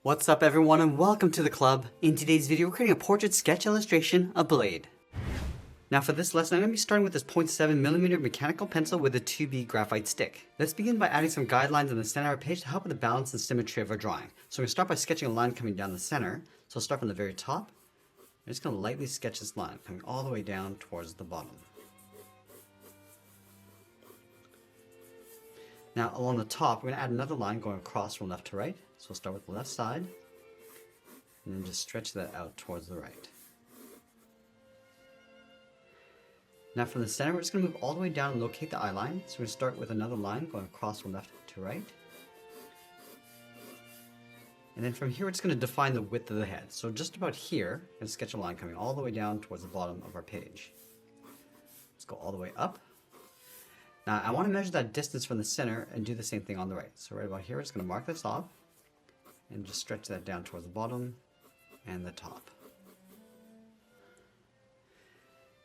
What's up everyone and welcome to the club. In today's video we're creating a portrait sketch illustration of Blade. Now for this lesson I'm going to be starting with this 0.7mm mechanical pencil with a 2B graphite stick. Let's begin by adding some guidelines in the center of our page to help with the balance and symmetry of our drawing. So we're going to start by sketching a line coming down the center. So I'll start from the very top. I'm just going to lightly sketch this line coming all the way down towards the bottom. Now along the top, we're going to add another line going across from left to right. So we'll start with the left side, and then just stretch that out towards the right. Now from the center, we're just going to move all the way down and locate the eye line. So we're going to start with another line going across from left to right. And then from here, we're just going to define the width of the head. So just about here, I'm going to sketch a line coming all the way down towards the bottom of our page. Let's go all the way up. Now I want to measure that distance from the center and do the same thing on the right. So right about here, we're just going to mark this off and just stretch that down towards the bottom and the top.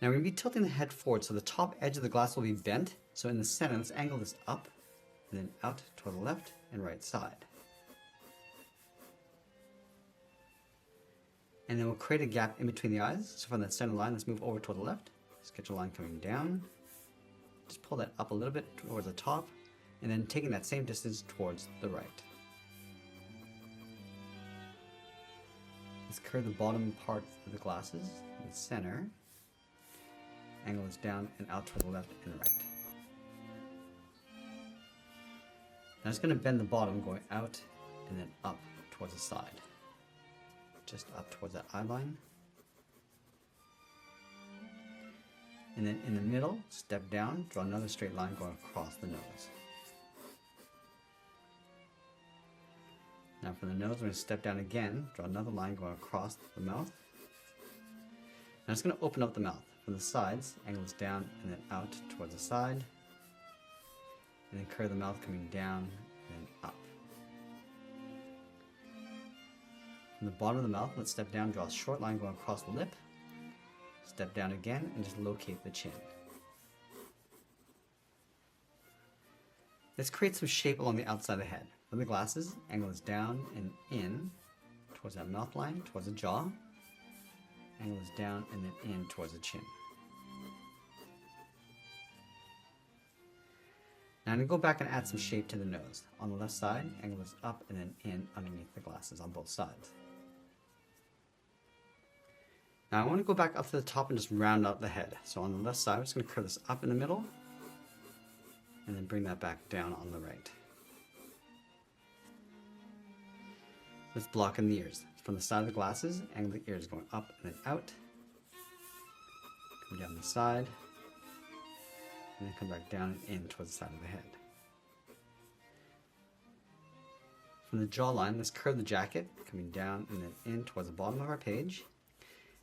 Now we're going to be tilting the head forward, so the top edge of the glass will be bent. So in the center, let's angle this up and then out toward the left and right side. And then we'll create a gap in between the eyes. So from that center line, let's move over toward the left, sketch a line coming down. Just pull that up a little bit towards the top, and then taking that same distance towards the right. Let's curve the bottom part of the glasses in the center. Angle this down and out toward the left and right. Now it's going to bend the bottom going out and then up towards the side. Just up towards that eye line. And then in the middle, step down, draw another straight line going across the nose. Now from the nose, we're going to step down again, draw another line going across the mouth. Now it's going to open up the mouth. From the sides, angle this down and then out towards the side. And then curve the mouth coming down and then up. From the bottom of the mouth, let's step down, draw a short line going across the lip. Step down again and just locate the chin. Let's create some shape along the outside of the head. From the glasses, angle this down and in towards that mouth line, towards the jaw. Angle this down and then in towards the chin. Now I'm going to go back and add some shape to the nose. On the left side, angle this up and then in underneath the glasses on both sides. Now I want to go back up to the top and just round out the head. So on the left side, I'm just going to curve this up in the middle and then bring that back down on the right. Let's block in the ears. From the side of the glasses, angle the ears going up and then out. Come down the side, and then come back down and in towards the side of the head. From the jawline, let's curve the jacket, coming down and then in towards the bottom of our page.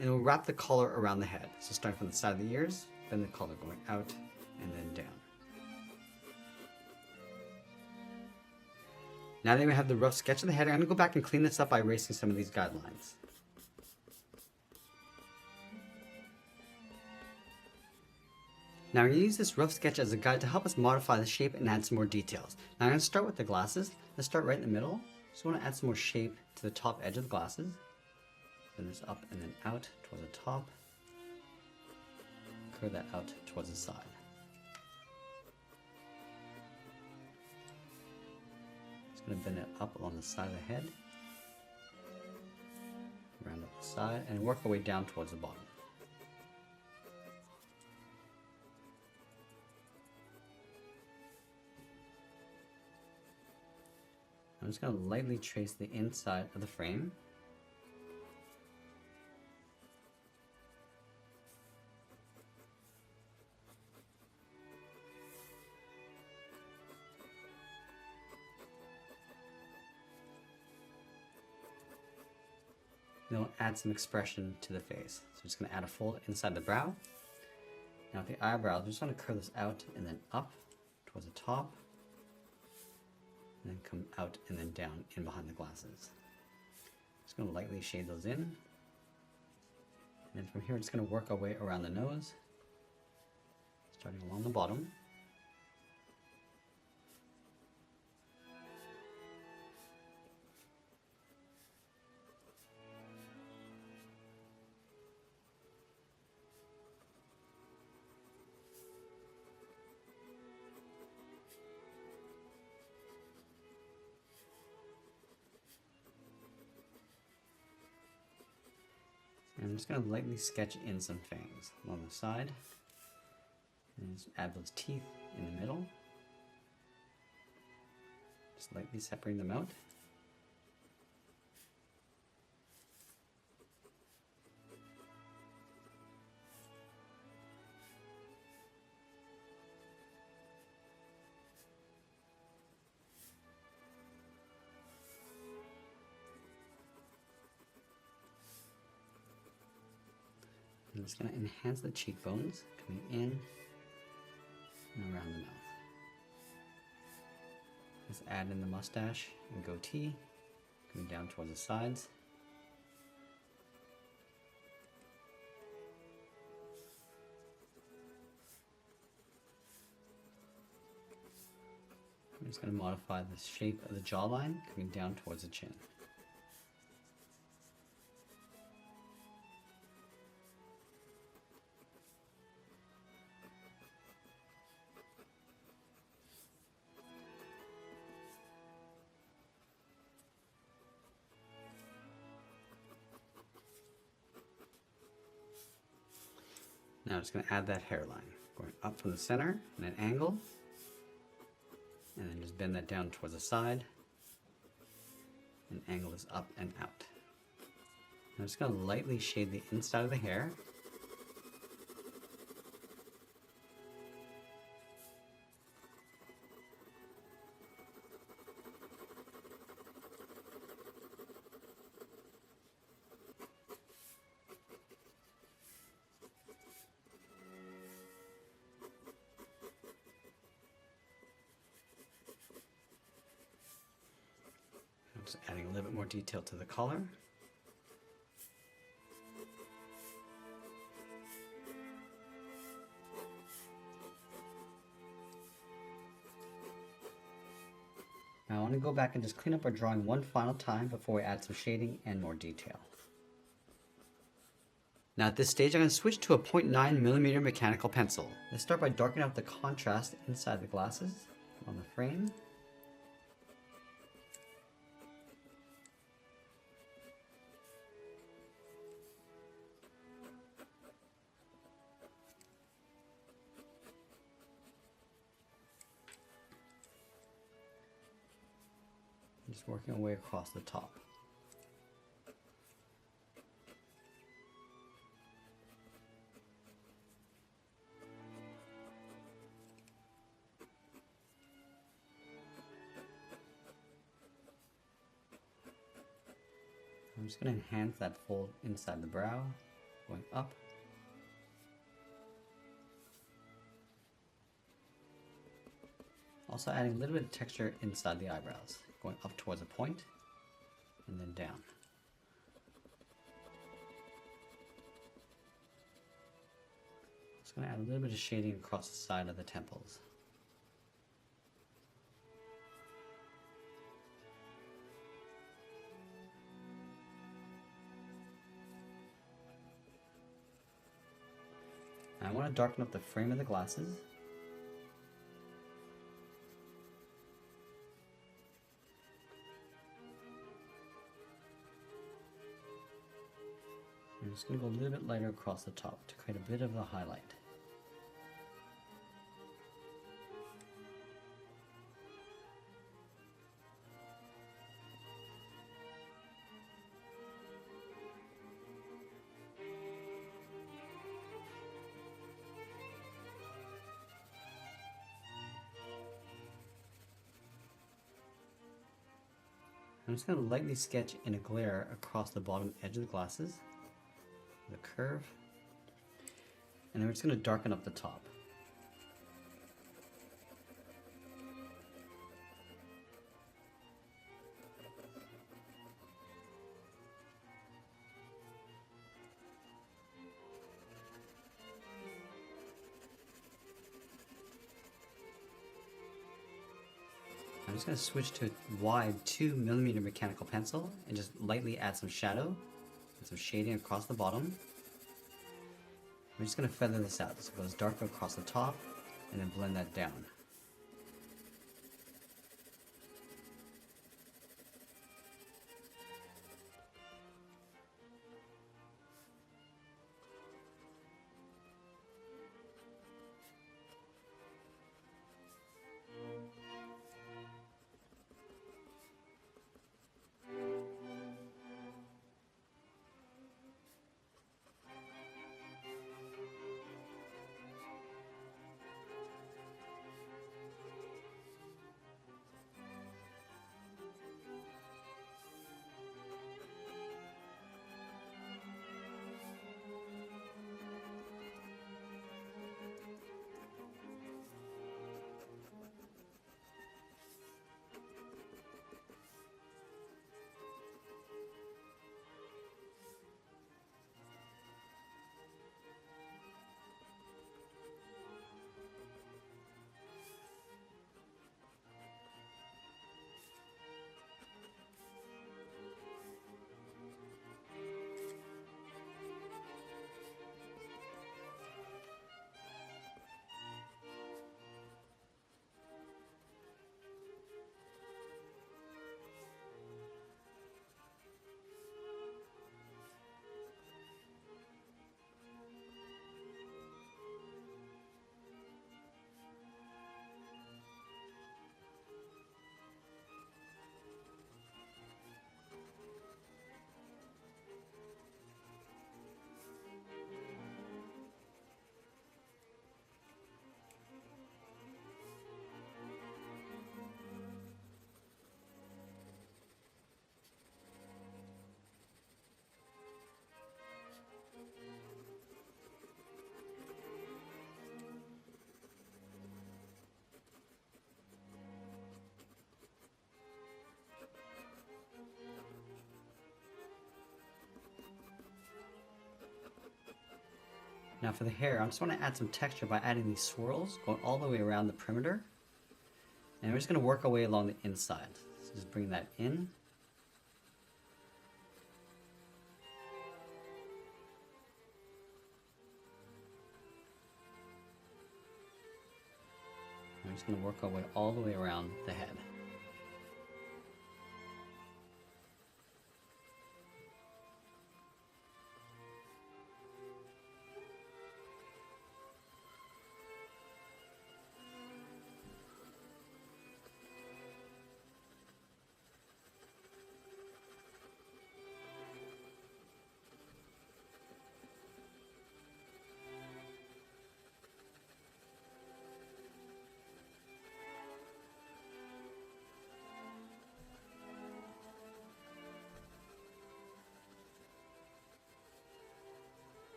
And we'll wrap the collar around the head. So starting from the side of the ears, then the collar going out and then down. Now that we have the rough sketch of the head, I'm going to go back and clean this up by erasing some of these guidelines. Now we're going to use this rough sketch as a guide to help us modify the shape and add some more details. Now I'm going to start with the glasses. Let's start right in the middle. Just want to add some more shape to the top edge of the glasses. Bend this up and then out towards the top. Curve that out towards the side. Going to bend it up along the side of the head, round up the side, and work our way down towards the bottom. I'm just going to lightly trace the inside of the frame. Then we'll add some expression to the face. So I'm just going to add a fold inside the brow. Now with the eyebrows, we're just going to curve this out and then up towards the top. And then come out and then down in behind the glasses. Just going to lightly shade those in. And then from here, we're just going to work our way around the nose, starting along the bottom. I'm just going to lightly sketch in some fangs along the side. And just add those teeth in the middle. Just lightly separating them out. I'm just going to enhance the cheekbones, coming in and around the mouth. Just add in the mustache and goatee, coming down towards the sides. I'm just going to modify the shape of the jawline, coming down towards the chin. Now I'm just going to add that hairline, going up from the center in an angle, and then just bend that down towards the side, and angle this up and out. I'm just going to lightly shade the inside of the hair. Just adding a little bit more detail to the collar. Now I want to go back and just clean up our drawing one final time before we add some shading and more detail. Now at this stage I'm going to switch to a 0.9mm mechanical pencil. Let's start by darkening out the contrast inside the glasses on the frame. Just working our way across the top. I'm just going to enhance that fold inside the brow, going up. Also adding a little bit of texture inside the eyebrows, going up towards a point and then down. Just going to add a little bit of shading across the side of the temples. I want to darken up the frame of the glasses. I'm just going to go a little bit lighter across the top to create a bit of a highlight. I'm just going to lightly sketch in a glare across the bottom edge of the glasses, the curve, and then we're just going to darken up the top. I'm just going to switch to a wide 2mm mechanical pencil and just lightly add some shadow and some shading across the bottom. I'm just going to feather this out so it goes darker across the top and then blend that down. Now for the hair, I just want to add some texture by adding these swirls going all the way around the perimeter. And we're just going to work our way along the inside. So just bring that in. We're just going to work our way all the way around the head.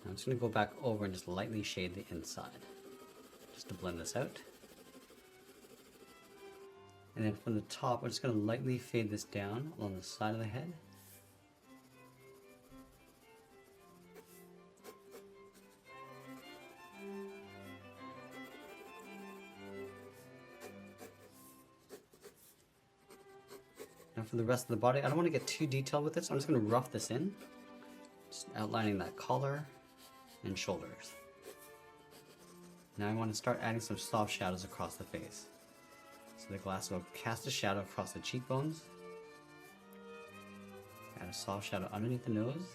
I'm just going to go back over and just lightly shade the inside, just to blend this out. And then from the top, we're just going to lightly fade this down along the side of the head. Now for the rest of the body, I don't want to get too detailed with this, so I'm just going to rough this in, just outlining that collar and shoulders. Now I want to start adding some soft shadows across the face. So the glass will cast a shadow across the cheekbones, add a soft shadow underneath the nose,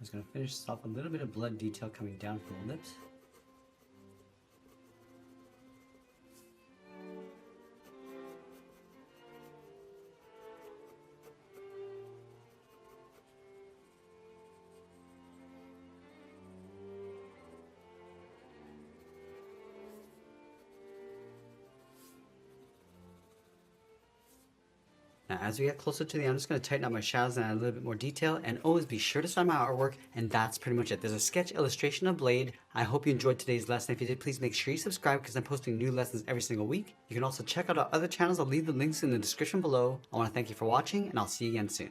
I'm just going to finish this off with a little bit of blood detail coming down from the lips. Now as we get closer to the end, I'm just going to tighten up my shadows and add a little bit more detail, and always be sure to sign my artwork, and that's pretty much it. There's a sketch illustration of Blade. I hope you enjoyed today's lesson. If you did, please make sure you subscribe because I'm posting new lessons every single week. You can also check out our other channels. I'll leave the links in the description below. I want to thank you for watching, and I'll see you again soon.